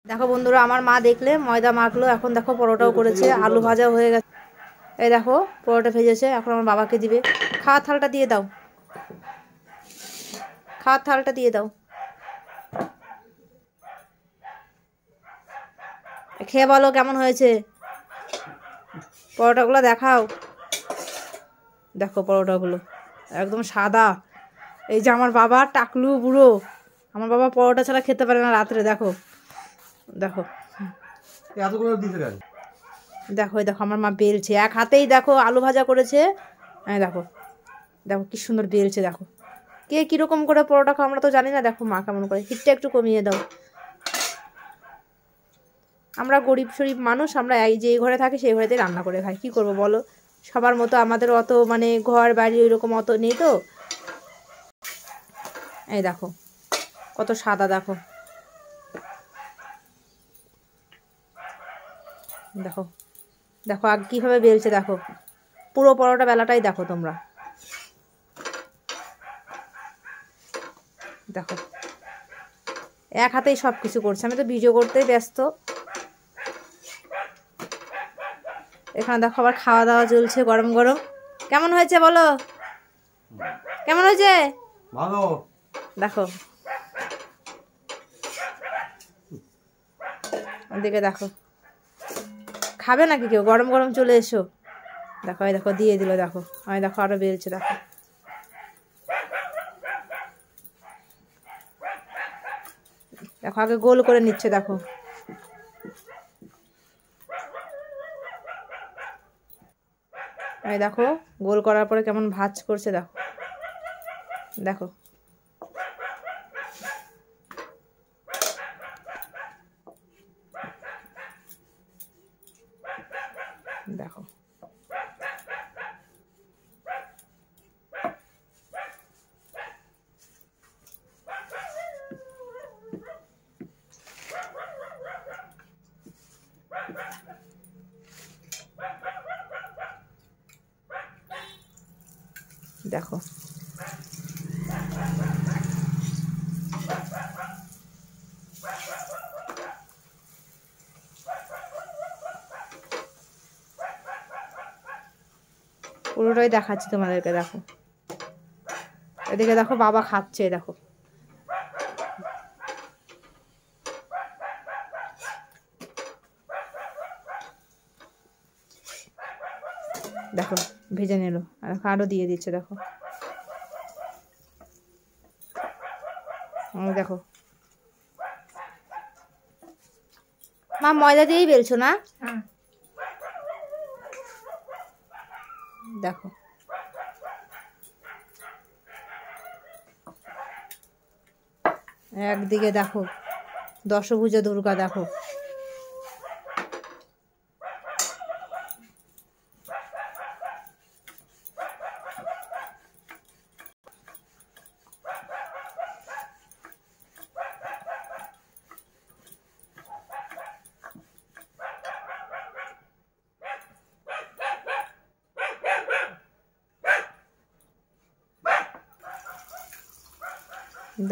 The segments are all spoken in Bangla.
দেখো বন্ধুরা, আমার মা দেখলে ময়দা মাখলো, এখন দেখো পরোটাও করেছে, আলু ভাজা হয়ে গেছে। এই দেখো পরোটা ভেজেছে, এখন আমার বাবাকে দিবে। খাওয়ার থালটা দিয়ে দাও, খাওয়ার থালটা দিয়ে দাও। খেয়ে বলো কেমন হয়েছে, পরোটাগুলো দেখাও। দেখো পরোটাগুলো একদম সাদা। এই যে আমার বাবা টাকলু বুড়ো, আমার বাবা পরোটা ছাড়া খেতে পারে না রাত্রে। দেখো দেখো দেখো, এই দেখো আমার মা বেলছে এক হাতেই। দেখো আলু ভাজা করেছে, হ্যাঁ দেখো দেখো কি সুন্দর বেলছে। দেখো কে কীরকম করে পরোটা খাও আমরা তো জানি না। দেখো মা কেমন করে, হিটটা একটু কমিয়ে দাও। আমরা গরিব শরীব মানুষ, আমরা এই যে ঘরে থাকি সেই ঘরেতে রান্না করে খাই, কি করব বলো। সবার মতো আমাদের অত মানে ঘর বাড়ি ওইরকম অত নেই তো। এই দেখো কত সাদা, দেখো দেখো দেখো আগে কীভাবে বেলছে। দেখো পুরো পরোটা বেলাটাই দেখো তোমরা। দেখো এক হাতেই সব কিছু করছে, আমি তো ভিডিও করতেই ব্যস্ত। এখানে দেখো আবার খাওয়া দাওয়া চলছে গরম গরম। কেমন হয়েছে বলো, কেমন হয়েছে? ভালো। দেখো ওদিকে দেখো, খাবে নাকি কেউ? গরম গরম চলে এসো। দেখো এই দেখো দিয়ে দিল। দেখো আমি দেখো আরো বেরোচ্ছে। দেখো দেখো আগে গোল করে নিচ্ছে। দেখো এই দেখো গোল করার পরে কেমন ভাঁজ করছে। দেখো দেখো দেখো দেখো পুরোটাই দেখাচ্ছি তোমাদেরকে। দেখো এদিকে দেখো বাবা খাচ্ছে। দেখো দেখো ভেজে নিল, আর আরো দিয়ে দিচ্ছে। দেখো দেখো মা ময়দা দিয়েই বেলছো না? দেখো একদিকে দেখো দশভুজা দুর্গা। দেখো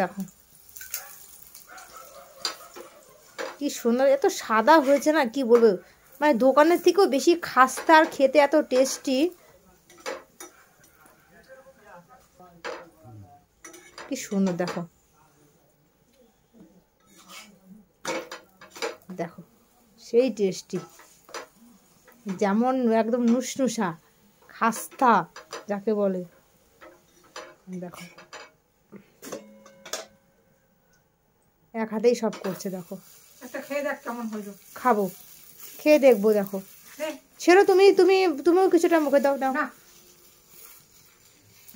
দেখো কি সুন্দর, এত সাদা হয়েছে না কি বলবো। মানে দোকানের থেকেও বেশি খাস্তা, আর খেতে এত টেস্টি। কি সুন্দর দেখো দেখো সেই টেস্টি, যেমন একদম নুসনুসা খাস্তা যাকে বলে। দেখো এক হাতেই সব করছে। দেখো একটা খেয়ে দেখ কেমন হলো। খাবো, খেয়ে দেখবো। দেখো ছেড়ো, তুমি তুমি তুমিও কিছুটা মুখে দাও। দাও না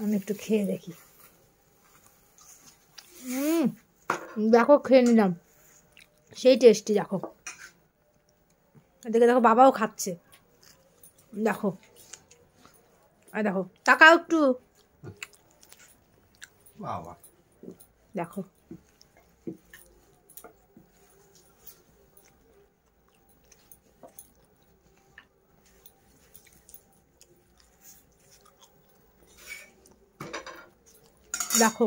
আমি একটু খেয়ে দেখি। দেখো খেয়ে নিলাম, সেই টেস্টি। দেখো এদিকে দেখো বাবাও খাচ্ছে। দেখো আর দেখো তাকাও একটু। বাবা দেখো দেখো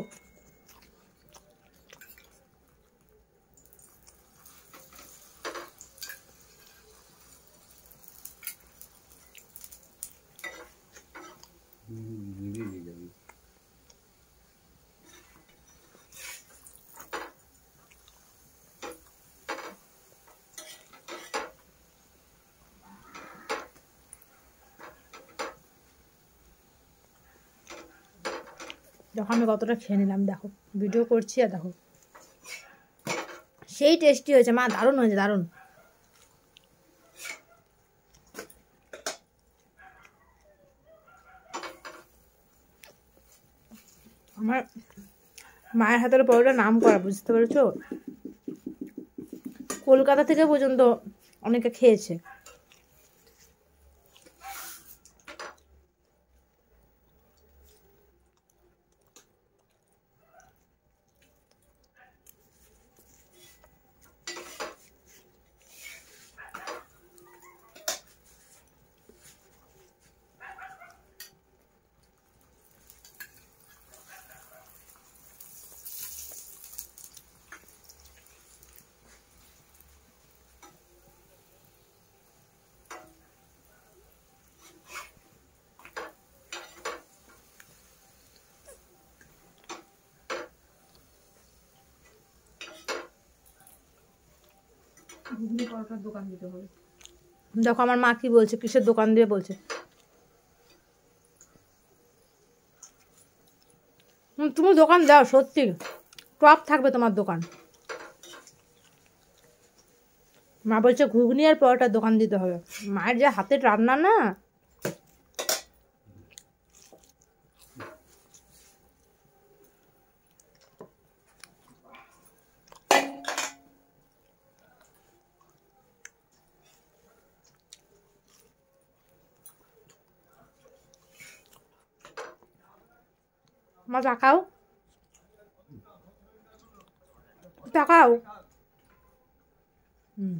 দেখো আমি কতটা খেয়ে নিলাম, দেখো ভিডিও করছি আর দেখো সেই টেস্টি হয়েছে মা, দারুণ হয়েছে, দারুণ। আমার মায়ের হাতের পরোটা নাম করা, বুঝতে পেরেছো? কলকাতা থেকে পর্যন্ত অনেকে খেয়েছে। ঘুগনি পরোটার দোকান দিতে হবে। দেখো আমার মা কি বলছে, কিসের দোকান দিয়ে বলছে। তুমি দোকান দাও, সত্যি টপ থাকবে তোমার দোকান। মা বলছে ঘুগনি আর পরোটার দোকান দিতে হবে। মায়ের যে হাতের রান্না না, মা তাকাও, তাকাও। হুম।